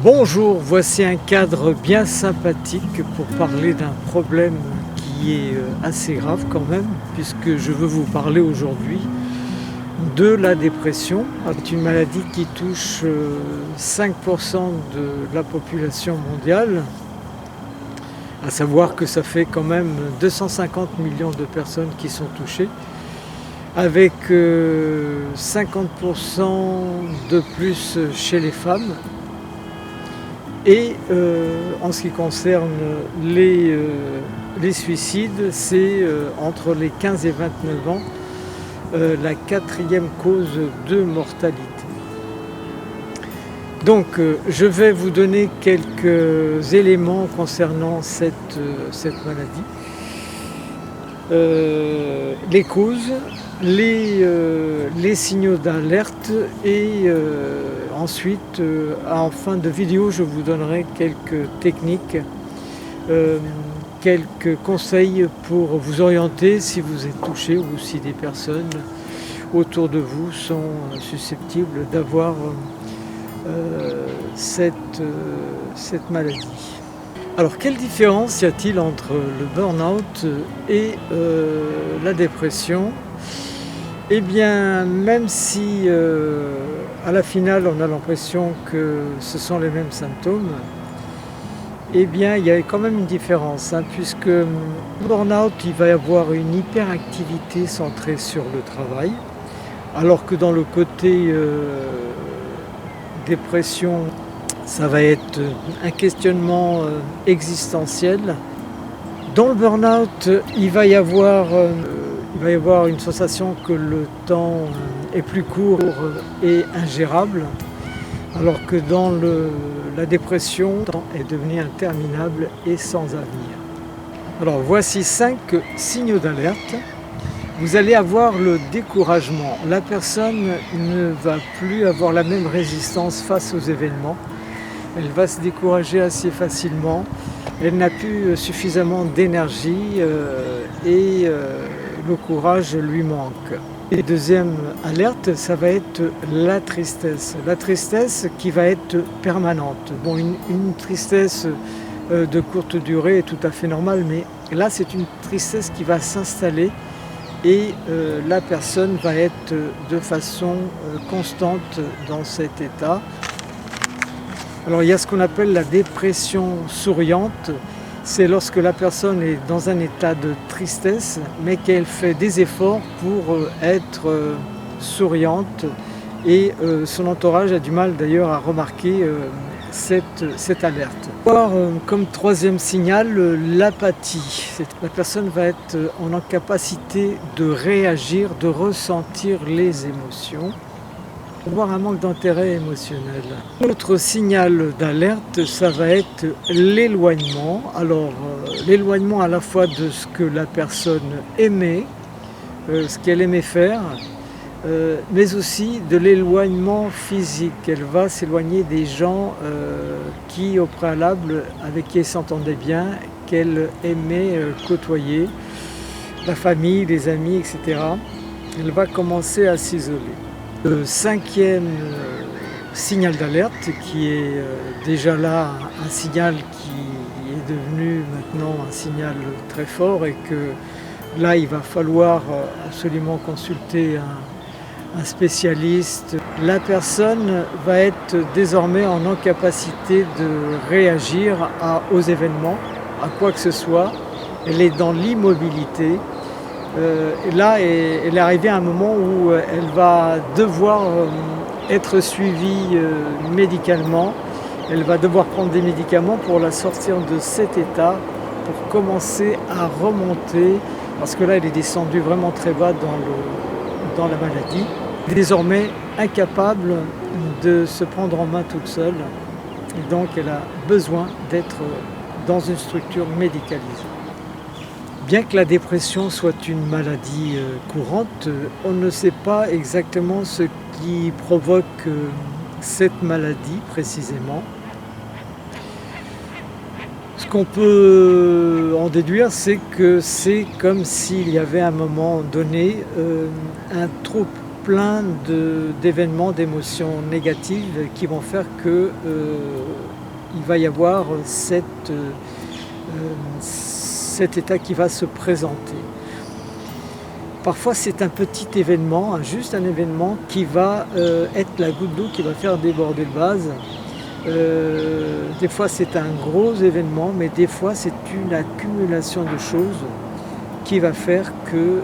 Bonjour, voici un cadre bien sympathique pour parler d'un problème qui est assez grave quand même, puisque je veux vous parler aujourd'hui de la dépression. C'est une maladie qui touche 5% de la population mondiale, à savoir que ça fait quand même 250 millions de personnes qui sont touchées, avec 50% de plus chez les femmes. Et en ce qui concerne les suicides, c'est entre les 15 et 29 ans la quatrième cause de mortalité. Donc je vais vous donner quelques éléments concernant cette maladie. Les causes, les signaux d'alerte et ensuite, en fin de vidéo, je vous donnerai quelques techniques, quelques conseils pour vous orienter si vous êtes touché ou si des personnes autour de vous sont susceptibles d'avoir cette maladie. Alors, quelle différence y a-t-il entre le burn-out et la dépression ? Eh bien, même si à la finale on a l'impression que ce sont les mêmes symptômes, eh bien il y a quand même une différence, puisque le burn-out, il va y avoir une hyperactivité centrée sur le travail, alors que dans le côté dépression, ça va être un questionnement existentiel. Dans le burn-out, il va y avoir une sensation que le temps est plus court et ingérable, alors que dans la dépression, le temps est devenu interminable et sans avenir. Alors voici 5 signaux d'alerte. Vous allez avoir le découragement. La personne ne va plus avoir la même résistance face aux événements. Elle va se décourager assez facilement. Elle n'a plus suffisamment d'énergie et le courage lui manque. Et deuxième alerte, ça va être la tristesse. La tristesse qui va être permanente. Bon, une tristesse de courte durée est tout à fait normale, mais là c'est une tristesse qui va s'installer et la personne va être de façon constante dans cet état. Alors il y a ce qu'on appelle la dépression souriante. C'est lorsque la personne est dans un état de tristesse, mais qu'elle fait des efforts pour être souriante et son entourage a du mal d'ailleurs à remarquer cette alerte. Comme troisième signal, l'apathie. La personne va être en incapacité de réagir, de ressentir les émotions, avoir un manque d'intérêt émotionnel. L'autre signal d'alerte, ça va être l'éloignement. Alors, l'éloignement à la fois de ce que la personne aimait, ce qu'elle aimait faire, mais aussi de l'éloignement physique. Elle va s'éloigner des gens qui, au préalable, avec qui elle s'entendait bien, qu'elle aimait côtoyer, la famille, les amis, etc. Elle va commencer à s'isoler. Le cinquième signal d'alerte, qui est déjà là un signal qui est devenu maintenant un signal très fort et que là il va falloir absolument consulter un spécialiste. La personne va être désormais en incapacité de réagir aux événements, à quoi que ce soit. Elle est dans l'immobilité. Là, elle est arrivée à un moment où elle va devoir être suivie médicalement. Elle va devoir prendre des médicaments pour la sortir de cet état, pour commencer à remonter, parce que là, elle est descendue vraiment très bas dans la maladie. Désormais incapable de se prendre en main toute seule. Et donc, elle a besoin d'être dans une structure médicalisée. Bien que la dépression soit une maladie courante, on ne sait pas exactement ce qui provoque cette maladie précisément. Ce qu'on peut en déduire, c'est que c'est comme s'il y avait à un moment donné un trop plein d'événements, d'émotions négatives qui vont faire que il va y avoir cet état qui va se présenter. Parfois c'est un petit événement, juste un événement qui va être la goutte d'eau qui va faire déborder le vase. Des fois c'est un gros événement, mais des fois c'est une accumulation de choses qui va faire que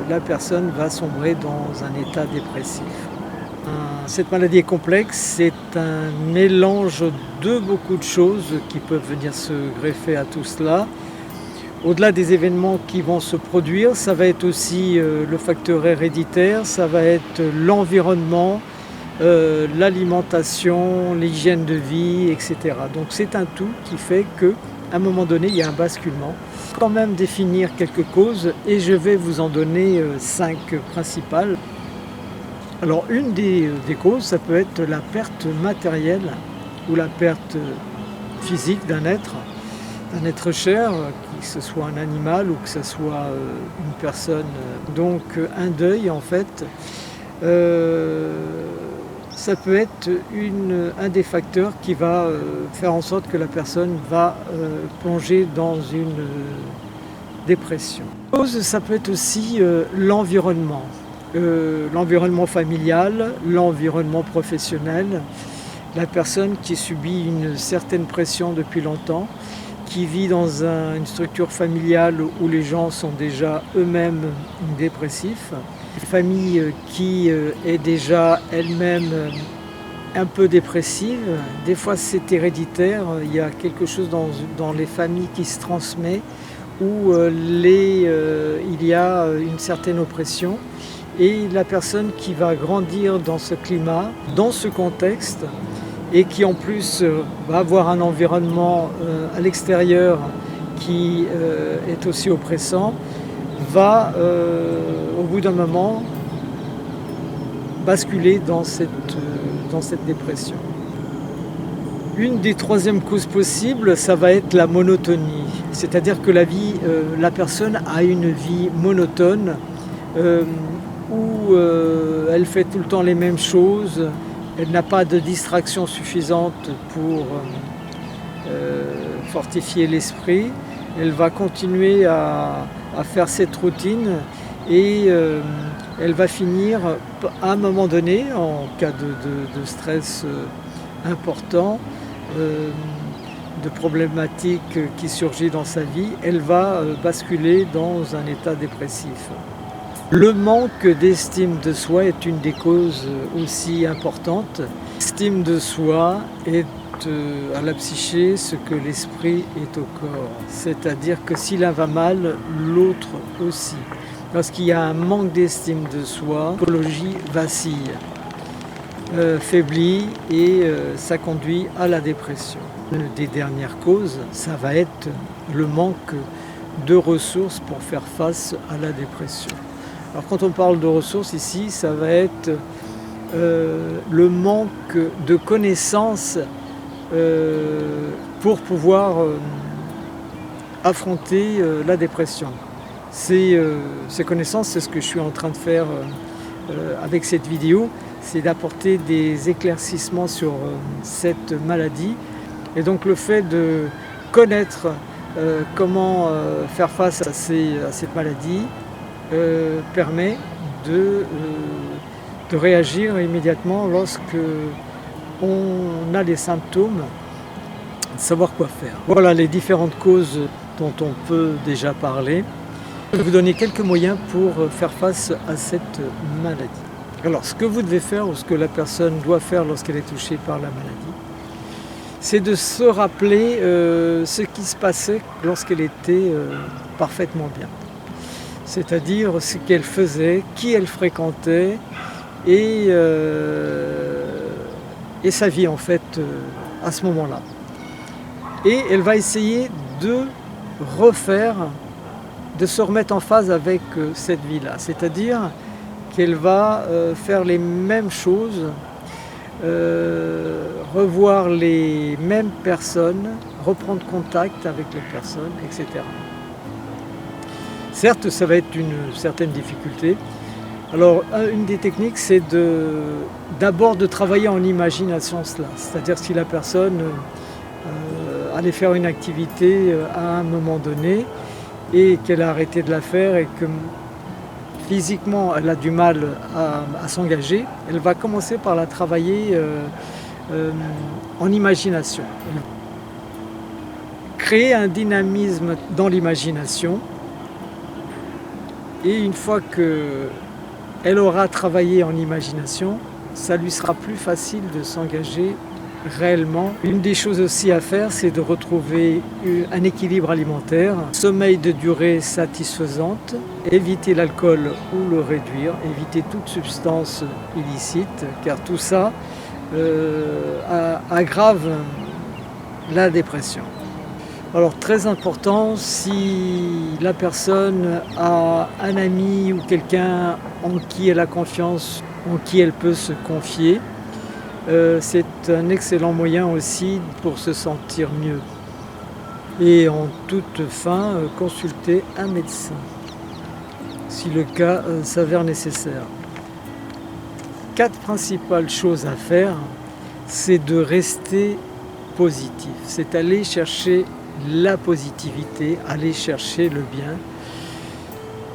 la personne va sombrer dans un état dépressif. Cette maladie est complexe, c'est un mélange de beaucoup de choses qui peuvent venir se greffer à tout cela. Au-delà des événements qui vont se produire, ça va être aussi le facteur héréditaire, ça va être l'environnement, l'alimentation, l'hygiène de vie, etc. Donc c'est un tout qui fait qu'à un moment donné, il y a un basculement. Il faut quand même définir quelques causes et je vais vous en donner 5 principales. Alors une des causes, ça peut être la perte matérielle ou la perte physique d'un être cher, que ce soit un animal ou que ce soit une personne. Donc un deuil en fait, ça peut être un des facteurs qui va faire en sorte que la personne va plonger dans une dépression. Ça peut être aussi l'environnement. L'environnement familial, l'environnement professionnel, la personne qui subit une certaine pression depuis longtemps, qui vit dans une structure familiale où les gens sont déjà eux-mêmes dépressifs, une famille qui est déjà elle-même un peu dépressive, des fois c'est héréditaire, il y a quelque chose dans les familles qui se transmet où il y a une certaine oppression et la personne qui va grandir dans ce climat, dans ce contexte, et qui en plus va avoir un environnement à l'extérieur qui est aussi oppressant, va au bout d'un moment basculer dans cette dépression. Une des troisièmes causes possibles, ça va être la monotonie, c'est-à-dire que la personne a une vie monotone où elle fait tout le temps les mêmes choses. Elle n'a pas de distraction suffisante pour fortifier l'esprit. Elle va continuer à faire cette routine et elle va finir à un moment donné, en cas de stress important, de problématiques qui surgissent dans sa vie, elle va basculer dans un état dépressif. Le manque d'estime de soi est une des causes aussi importantes. L'estime de soi est à la psyché ce que l'esprit est au corps. C'est-à-dire que si l'un va mal, l'autre aussi. Lorsqu'il y a un manque d'estime de soi, l'écologie vacille, faiblit et ça conduit à la dépression. Une des dernières causes, ça va être le manque de ressources pour faire face à la dépression. Alors quand on parle de ressources ici, ça va être le manque de connaissances pour pouvoir affronter la dépression. Ces connaissances, c'est ce que je suis en train de faire avec cette vidéo, c'est d'apporter des éclaircissements sur cette maladie. Et donc le fait de connaître comment faire face à cette maladie permet de réagir immédiatement lorsque on a les symptômes, de savoir quoi faire. Voilà les différentes causes dont on peut déjà parler. Je vais vous donner quelques moyens pour faire face à cette maladie. Alors ce que vous devez faire ou ce que la personne doit faire lorsqu'elle est touchée par la maladie, c'est de se rappeler ce qui se passait lorsqu'elle était parfaitement bien. C'est-à-dire ce qu'elle faisait, qui elle fréquentait et sa vie en fait à ce moment-là. Et elle va essayer de se remettre en phase avec cette vie-là. C'est-à-dire qu'elle va faire les mêmes choses, revoir les mêmes personnes, reprendre contact avec les personnes, etc. Certes, ça va être une certaine difficulté. Alors, une des techniques, c'est d'abord de travailler en imagination cela. C'est-à-dire si la personne aller faire une activité à un moment donné et qu'elle a arrêté de la faire et que physiquement elle a du mal à s'engager, elle va commencer par la travailler en imagination. Créer un dynamisme dans l'imagination et une fois qu'elle aura travaillé en imagination, ça lui sera plus facile de s'engager réellement. Une des choses aussi à faire, c'est de retrouver un équilibre alimentaire, sommeil de durée satisfaisante, éviter l'alcool ou le réduire, éviter toute substance illicite, car tout ça aggrave la dépression. Alors très important, si la personne a un ami ou quelqu'un en qui elle a confiance, en qui elle peut se confier, c'est un excellent moyen aussi pour se sentir mieux. Et en toute fin, consulter un médecin, si le cas s'avère nécessaire. 4 principales choses à faire, c'est de rester positif, c'est aller chercher la positivité, aller chercher le bien,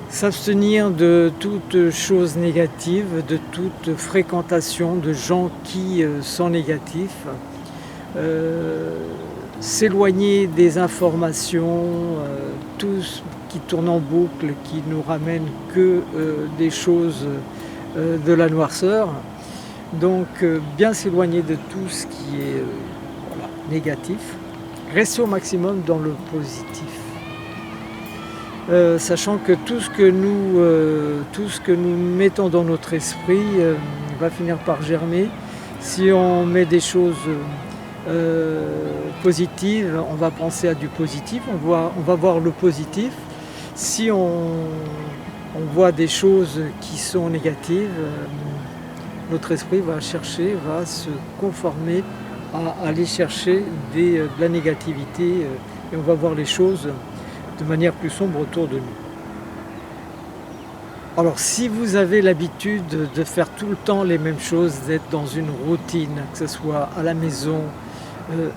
s'abstenir de toute chose négative, de toute fréquentation de gens qui sont négatifs, s'éloigner des informations, tout ce qui tourne en boucle, qui nous ramène que des choses de la noirceur. Donc bien s'éloigner de tout ce qui est négatif. Rester au maximum dans le positif. Sachant que tout ce que nous mettons dans notre esprit va finir par germer. Si on met des choses positives, on va penser à du positif, on va voir le positif. Si on voit des choses qui sont négatives, notre esprit va se conformer à aller chercher de la négativité et on va voir les choses de manière plus sombre autour de nous. Alors si vous avez l'habitude de faire tout le temps les mêmes choses, d'être dans une routine, que ce soit à la maison,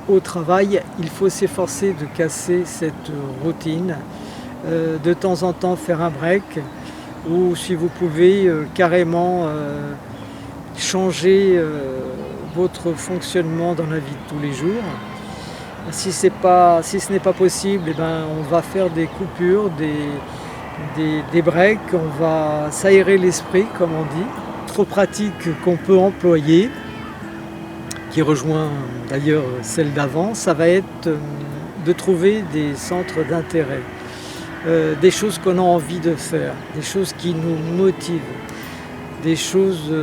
au travail, il faut s'efforcer de casser cette routine, de temps en temps faire un break ou si vous pouvez carrément changer votre fonctionnement dans la vie de tous les jours. Si ce n'est pas possible, eh ben, on va faire des coupures, des breaks, on va s'aérer l'esprit comme on dit. Autre pratique qu'on peut employer, qui rejoint d'ailleurs celle d'avant, ça va être de trouver des centres d'intérêt, des choses qu'on a envie de faire, des choses qui nous motivent, des choses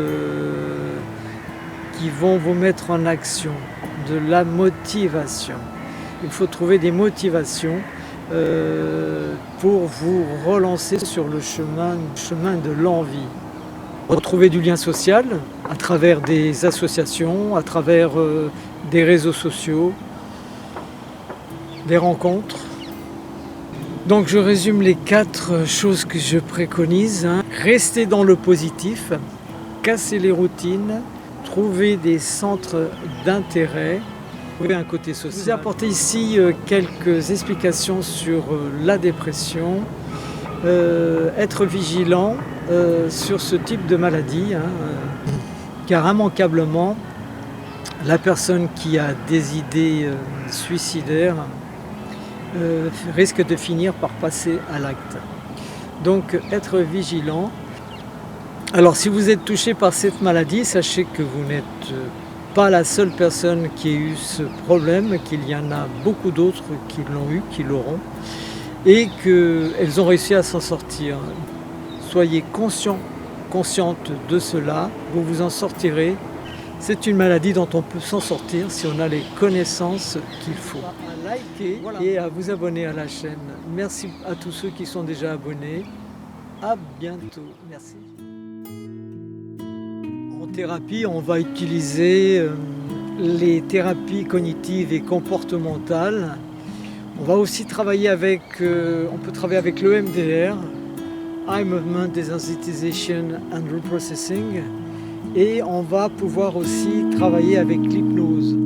qui vont vous mettre en action, de la motivation. Il faut trouver des motivations pour vous relancer sur le chemin de l'envie. Retrouver du lien social à travers des associations, à travers des réseaux sociaux, des rencontres. Donc je résume les 4 choses que je préconise. Rester dans le positif, casser les routines, trouver des centres d'intérêt, trouver un côté social. Je vous ai apporté ici quelques explications sur la dépression, être vigilant sur ce type de maladie, car immanquablement, la personne qui a des idées suicidaires risque de finir par passer à l'acte. Donc être vigilant. Alors si vous êtes touché par cette maladie, sachez que vous n'êtes pas la seule personne qui ait eu ce problème, qu'il y en a beaucoup d'autres qui l'ont eu, qui l'auront, et qu'elles ont réussi à s'en sortir. Soyez consciente de cela, vous vous en sortirez. C'est une maladie dont on peut s'en sortir si on a les connaissances qu'il faut. À liker et à vous abonner à la chaîne. Merci à tous ceux qui sont déjà abonnés. À bientôt. Merci. En thérapie, on va utiliser les thérapies cognitives et comportementales. On va aussi travailler avec, on peut travailler avec l'EMDR, Eye Movement Desensitization and Reprocessing, et on va pouvoir aussi travailler avec l'hypnose.